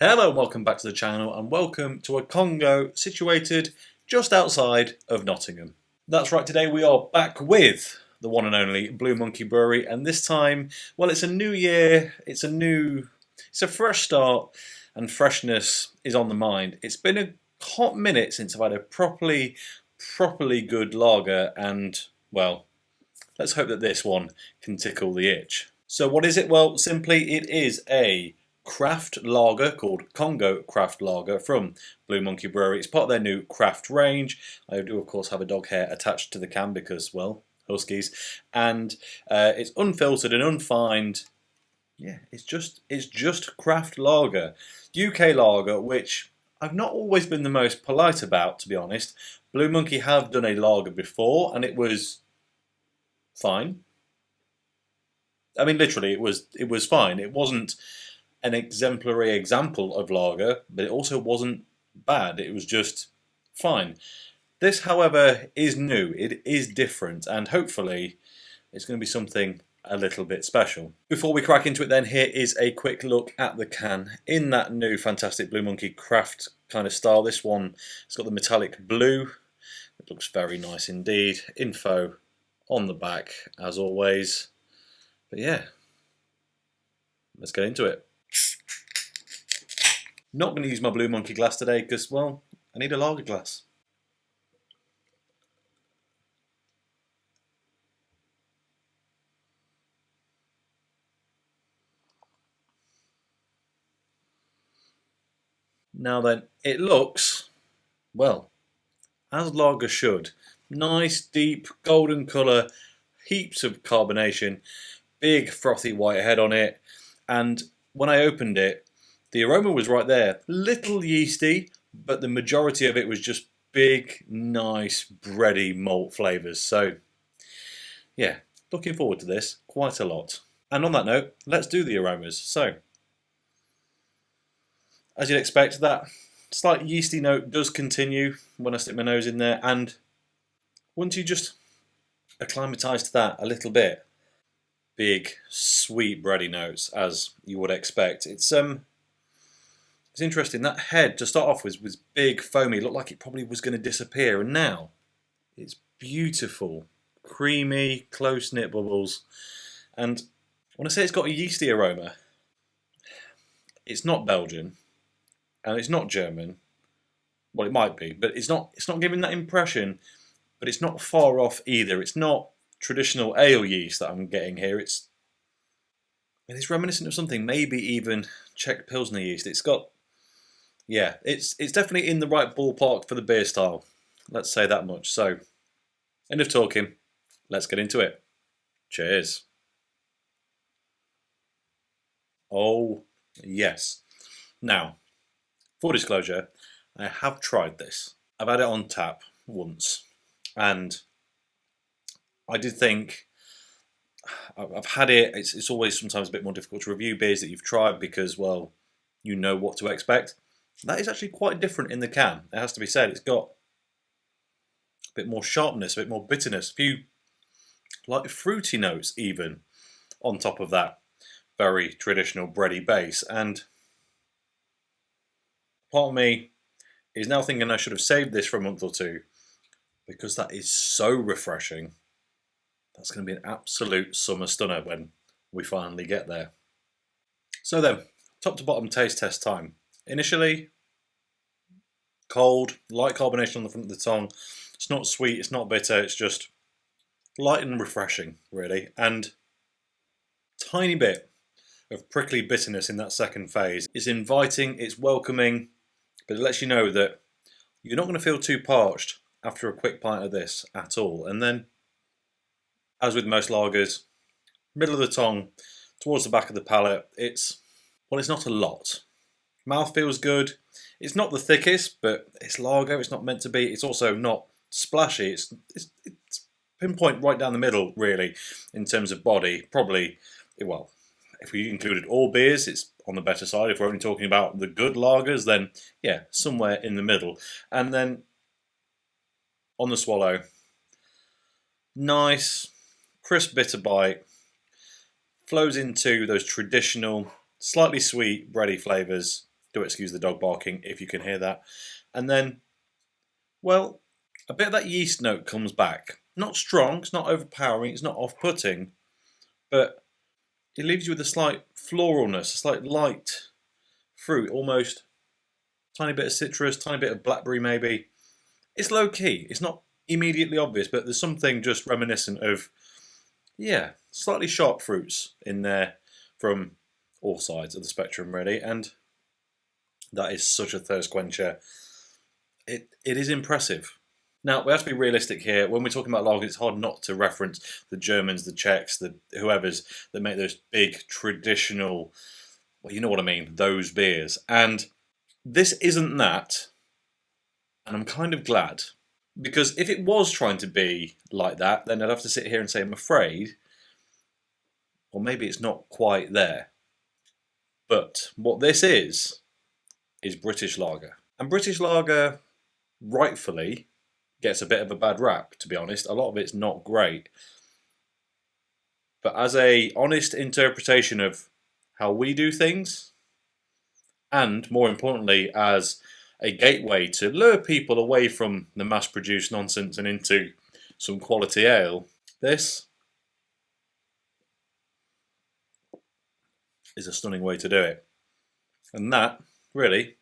Hello and welcome back to the channel, and welcome to a Kongo situated just outside of Nottingham. That's right, today we are back with the one and only Blue Monkey Brewery, and this time, well, it's a new year, it's a fresh start, and freshness is on the mind. It's been a hot minute since I've had a properly good lager, and well, let's hope that this one can tickle the itch. So what is it? Well, simply it is a craft lager called Kongo Craft Lager from Blue Monkey Brewery. It's part of their new craft range. I do of course have a dog hair attached to the can because, well, huskies. And it's unfiltered and unfined. Yeah, it's just craft lager. UK lager, which I've not always been the most polite about, to be honest. Blue Monkey have done a lager before and it was fine. I mean, literally, it was fine. It wasn't an exemplary example of lager, but it also wasn't bad. It was just fine. This, however, is new. It is different, and hopefully it's going to be something a little bit special. Before we crack into it then, here is a quick look at the can in that new fantastic Blue Monkey craft kind of style. This one, it's got the metallic blue. It looks very nice indeed. Info on the back, as always. But yeah, let's get into it. Not going to use my Blue Monkey glass today because, well, I need a lager glass. Now then, it looks, well, as lager should. Nice, deep, golden colour, heaps of carbonation, big frothy white head on it, and when I opened it, the aroma was right there. Little yeasty, but the majority of it was just big, nice, bready malt flavours. So, yeah, looking forward to this quite a lot. And on that note, let's do the aromas. So, as you'd expect, that slight yeasty note does continue when I stick my nose in there. And once you just acclimatise to that a little bit, big, sweet, bready notes, as you would expect. It's interesting. That head to start off with was big, foamy. It looked like it probably was going to disappear, and now it's beautiful, creamy, close-knit bubbles. And when I say it's got a yeasty aroma, it's not Belgian, and it's not German. Well, it might be, but it's not. It's not giving that impression. But it's not far off either. It's not traditional ale yeast that I'm getting here. It's reminiscent of something, maybe even Czech Pilsner yeast. It's got, yeah, it's definitely in the right ballpark for the beer style. Let's say that much. So, end of talking. Let's get into it. Cheers. Oh, yes. Now, full disclosure, I have tried this. I've had it on tap once, and I did think, I've had it. It's always sometimes a bit more difficult to review beers that you've tried because, well, you know what to expect. That is actually quite different in the can. It has to be said. It's got a bit more sharpness, a bit more bitterness, a few like fruity notes even on top of that very traditional bready base. And part of me is now thinking I should have saved this for a month or two because that is so refreshing. That's going to be an absolute summer stunner when we finally get there. So then, top to bottom taste test time. Initially, cold, light carbonation on the front of the tongue. It's not sweet, it's not bitter, it's just light and refreshing, really. And tiny bit of prickly bitterness in that second phase. It's inviting, it's welcoming, but it lets you know that you're not going to feel too parched after a quick pint of this at all. And then, as with most lagers, middle of the tongue, towards the back of the palate, it's not a lot. Mouth feels good. It's not the thickest, but it's lager. It's not meant to be. It's also not splashy. It's pinpoint right down the middle, really, in terms of body. Probably, well, if we included all beers, it's on the better side. If we're only talking about the good lagers, then yeah, somewhere in the middle. And then on the swallow, nice, crisp bitter bite, flows into those traditional, slightly sweet, bready flavours Do excuse the dog barking if you can hear that. And then, well, a bit of that yeast note comes back. Not strong, it's not overpowering, it's not off-putting, but it leaves you with a slight floralness, a slight light fruit, almost tiny bit of citrus, tiny bit of blackberry maybe. It's low key, it's not immediately obvious, but there's something just reminiscent of, yeah, slightly sharp fruits in there from all sides of the spectrum really, and that is such a thirst quencher. It is impressive. Now, we have to be realistic here. When we're talking about lagers, it's hard not to reference the Germans, the Czechs, the whoever's that make those big traditional, well, you know what I mean, those beers. And this isn't that, and I'm kind of glad. Because if it was trying to be like that, then I'd have to sit here and say, I'm afraid, or maybe it's not quite there. But what this is British lager. And British lager, rightfully, gets a bit of a bad rap, to be honest. A lot of it's not great. But as a honest interpretation of how we do things, and more importantly, as a gateway to lure people away from the mass-produced nonsense and into some quality ale, this is a stunning way to do it. And that, really,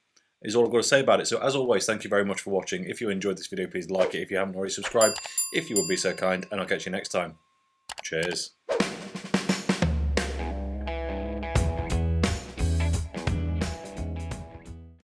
is all I've got to say about it. So as always, thank you very much for watching. If you enjoyed this video, please like it. If you haven't already subscribed, if you would be so kind, and I'll catch you next time. Cheers.